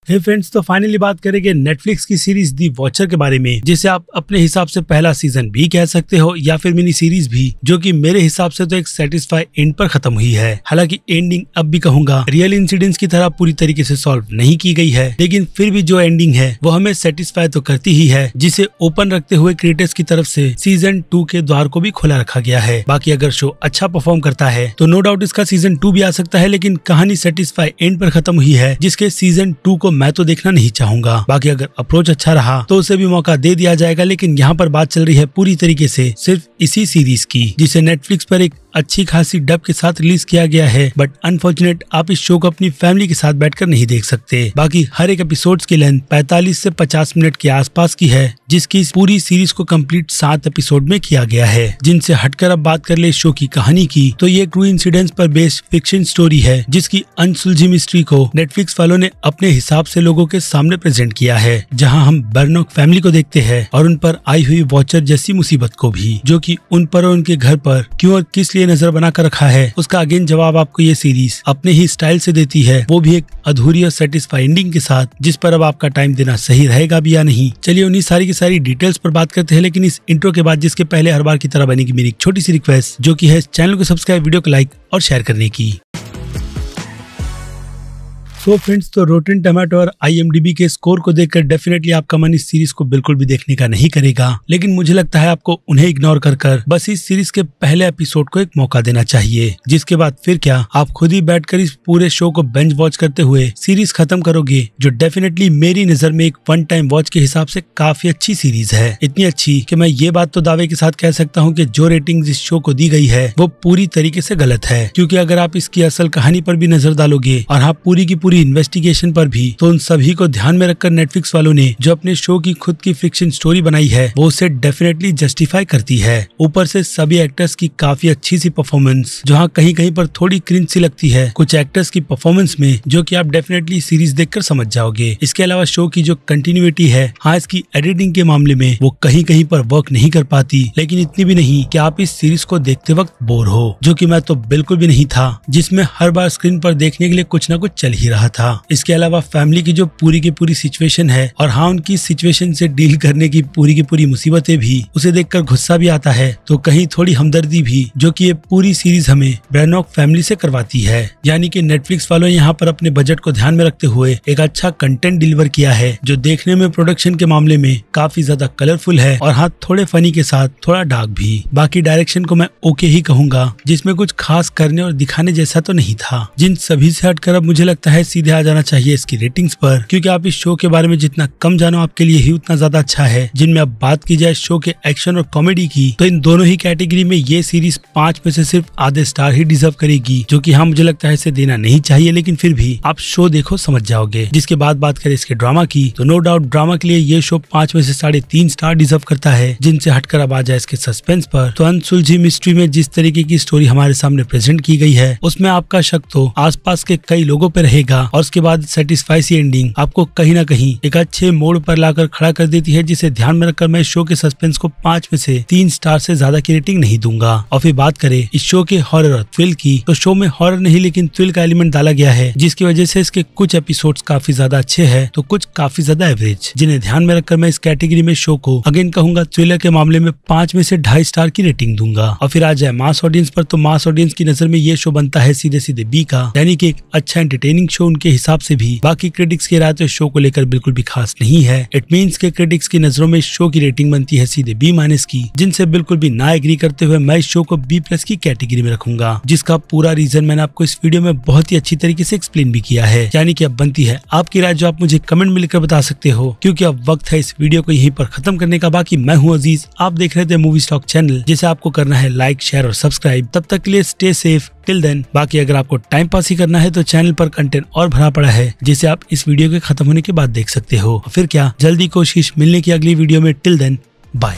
हे friends, तो finally बात करेंगे नेटफ्लिक्स की सीरीज दी वॉचर के बारे में, जिसे आप अपने हिसाब से पहला सीजन भी कह सकते हो या फिर मिनी सीरीज भी, जो कि मेरे हिसाब से तो एक सेटिस्फाई एंड पर खत्म हुई है। हालांकि एंडिंग अब भी कहूंगा रियल इंसिडेंट्स की तरह पूरी तरीके से सॉल्व नहीं की गई है, लेकिन फिर भी जो एंडिंग है वो हमें सेटिस्फाई तो करती ही है, जिसे ओपन रखते हुए क्रिएटर्स की तरफ से सीजन 2 के द्वार को भी खुला रखा गया है। बाकी अगर शो अच्छा परफॉर्म करता है तो नो डाउट इसका सीजन 2 भी आ सकता है, लेकिन कहानी सेटिस्फाई एंड पर खत्म हुई है, जिसके सीजन 2 को मैं तो देखना नहीं चाहूंगा। बाकी अगर अप्रोच अच्छा रहा तो उसे भी मौका दे दिया जाएगा, लेकिन यहाँ पर बात चल रही है पूरी तरीके से सिर्फ इसी सीरीज की, जिसे नेटफ्लिक्स पर एक अच्छी खासी डब के साथ रिलीज किया गया है। बट अनफॉर्चुनेट आप इस शो को अपनी फैमिली के साथ बैठकर नहीं देख सकते। बाकी हर एक एपिसोड्स की लेंथ 45 से 50 मिनट के आसपास की है, जिसकी इस पूरी सीरीज को कंप्लीट 7 एपिसोड में किया गया है। जिनसे हटकर अब बात कर ले शो की कहानी की, तो ये ट्रू इंसिडेंट्स पर बेस्ड फिक्शन स्टोरी है, जिसकी अनसुलझी मिस्ट्री को नेटफ्लिक्स वालों ने अपने हिसाब से लोगों के सामने प्रेजेंट किया है, जहां हम बर्नॉक फैमिली को देखते हैं और उन पर आई हुई वॉचर जैसी मुसीबत को भी, जो कि उन पर और उनके घर पर क्यों और किस लिए नजर बना कर रखा है, उसका अगेन जवाब आपको ये सीरीज अपने ही स्टाइल से देती है, वो भी एक अधूरी और सेटिस्फाई एंडिंग के साथ, जिस पर अब आपका टाइम देना सही रहेगा भी या नहीं। चलिए उन्हीं सारी की सारी डिटेल्स पर बात करते हैं, लेकिन इस इंट्रो के बाद जिसके पहले हर बार की तरह बनेगी मेरी एक छोटी सी रिक्वेस्ट, जो कि है चैनल को सब्सक्राइब, वीडियो को लाइक और शेयर करने की। तो फ्रेंड्स, तो रोटेन टोमेटो और IMDb के स्कोर को देखकर डेफिनेटली आपका मन इस सीरीज को बिल्कुल भी देखने का नहीं करेगा, लेकिन मुझे लगता है आपको उन्हें इग्नोर कर बस इस सीरीज के पहले एपिसोड को एक मौका देना चाहिए, जिसके बाद फिर क्या आप खुद ही बैठकर इस पूरे शो को बेंच वॉच करते हुए सीरीज खत्म करोगे, जो डेफिनेटली मेरी नजर में एक वन टाइम वॉच के हिसाब से काफी अच्छी सीरीज है। इतनी अच्छी कि मैं ये बात तो दावे के साथ कह सकता हूँ कि जो रेटिंग इस शो को दी गई है वो पूरी तरीके से गलत है, क्योंकि अगर आप इसकी असल कहानी पर भी नजर डालोगे और हाँ पूरी की पूरी इन्वेस्टिगेशन पर भी, तो उन सभी को ध्यान में रखकर नेटफ्लिक्स वालों ने जो अपने शो की खुद की फिक्शन स्टोरी बनाई है वो उसे डेफिनेटली जस्टिफाई करती है। ऊपर से सभी एक्टर्स की काफी अच्छी सी परफॉर्मेंस, जहाँ कहीं कहीं पर थोड़ी क्रिंज सी लगती है कुछ एक्टर्स की परफॉर्मेंस में, जो कि आप डेफिनेटली सीरीज देखकर समझ जाओगे। इसके अलावा शो की जो कंटिन्यूटी है, हाँ इसकी एडिटिंग के मामले में वो कहीं कहीं पर वर्क नहीं कर पाती, लेकिन इतनी भी नहीं कि आप इस सीरीज को देखते वक्त बोर हो, जो कि मैं तो बिल्कुल भी नहीं था, जिसमें हर बार स्क्रीन पर देखने के लिए कुछ न कुछ चल ही रहा था। इसके अलावा फैमिली की जो पूरी की पूरी सिचुएशन है, और हाँ उनकी सिचुएशन से डील करने की पूरी मुसीबतें भी, उसे देखकर गुस्सा भी आता है, तो कहीं थोड़ी हमदर्दी भी, जो कि ये पूरी सीरीज हमें ब्रैनॉक फैमिली से करवाती है। यानी कि नेटफ्लिक्स वालों यहाँ पर अपने बजट को ध्यान में रखते हुए एक अच्छा कंटेंट डिलीवर किया है, जो देखने में प्रोडक्शन के मामले में काफी ज्यादा कलरफुल है, और हाँ थोड़े फनी के साथ थोड़ा डार्क भी। बाकी डायरेक्शन को मैं ओके ही कहूंगा, जिसमें कुछ खास करने और दिखाने जैसा तो नहीं था। जिन सभी से हटकर अब मुझे लगता है सीधे आ जाना चाहिए इसकी रेटिंग्स पर, क्योंकि आप इस शो के बारे में जितना कम जानो आपके लिए ही उतना ज्यादा अच्छा है। जिनमें अब बात की जाए शो के एक्शन और कॉमेडी की, तो इन दोनों ही कैटेगरी में ये सीरीज 5 में से सिर्फ आधे स्टार ही डिजर्व करेगी, जो कि हाँ मुझे लगता है इसे देना नहीं चाहिए, लेकिन फिर भी आप शो देखो समझ जाओगे। जिसके बाद बात करें इसके ड्रामा की, तो नो डाउट ड्रामा के लिए ये शो 5 में से 3.5 स्टार डिजर्व करता है। जिनसे हटकर अब आ जाए इसके सस्पेंस पर, तो अनसुलझी मिस्ट्री में जिस तरीके की स्टोरी हमारे सामने प्रेजेंट की गई है, उसमें आपका शक तो आसपास के कई लोगों पे रहेगा, और उसके बाद सेटिस्फाई सी एंडिंग आपको कहीं ना कहीं एक अच्छे मोड़ पर लाकर खड़ा कर देती है, जिसे ध्यान में रखकर मैं शो के सस्पेंस को 5 में से 3 स्टार से ज्यादा की रेटिंग नहीं दूंगा। और फिर बात करें इस शो के हॉरर और थ्रिल की, तो शो में हॉरर नहीं लेकिन थ्रिल का एलिमेंट डाला गया है, जिसकी वजह से इसके कुछ एपिसोड्स काफी ज्यादा अच्छे हैं, तो कुछ काफी ज्यादा एवरेज, जिन्हें ध्यान में रखकर मैं इस कैटेगरी में शो को अगेन कहूंगा थ्रिलर के मामले में 5 में से 2.5 स्टार की रेटिंग दूंगा। और फिर आ जाए मास ऑडियंस पर, तो मास ऑडियंस की नजर में ये शो बनता है सीधे बी का, यानी कि एक अच्छा एंटरटेनिंग शो उनके हिसाब से भी। बाकी क्रिटिक्स की राय तो शो को लेकर बिल्कुल भी खास नहीं है। इट मींस के क्रिटिक्स की नजरों में शो की रेटिंग बनती है सीधे B- की, जिनसे बिल्कुल भी ना एग्री करते हुए मैं इस शो को B+ की कैटेगरी में रखूंगा, जिसका पूरा रीजन मैंने आपको इस वीडियो में बहुत ही अच्छी तरीके से एक्सप्लेन भी किया है। यानी कि अब बनती है आपकी राय, जो आप मुझे कमेंट में लिखकर बता सकते हो, क्योंकि अब वक्त है इस वीडियो को यहीं पर खत्म करने का। बाकी मैं हूँ अजीज, आप देख रहे थे मूवी स्टॉक चैनल, जिसे आपको करना है लाइक, शेयर और सब्सक्राइब। तब तक के लिए स्टे सेफ टिल देन। बाकी अगर आपको टाइम पास ही करना है तो चैनल पर कंटेंट और भरा पड़ा है, जिसे आप इस वीडियो के खत्म होने के बाद देख सकते हो। फिर क्या, जल्दी कोशिश मिलने की अगली वीडियो में। Till then bye.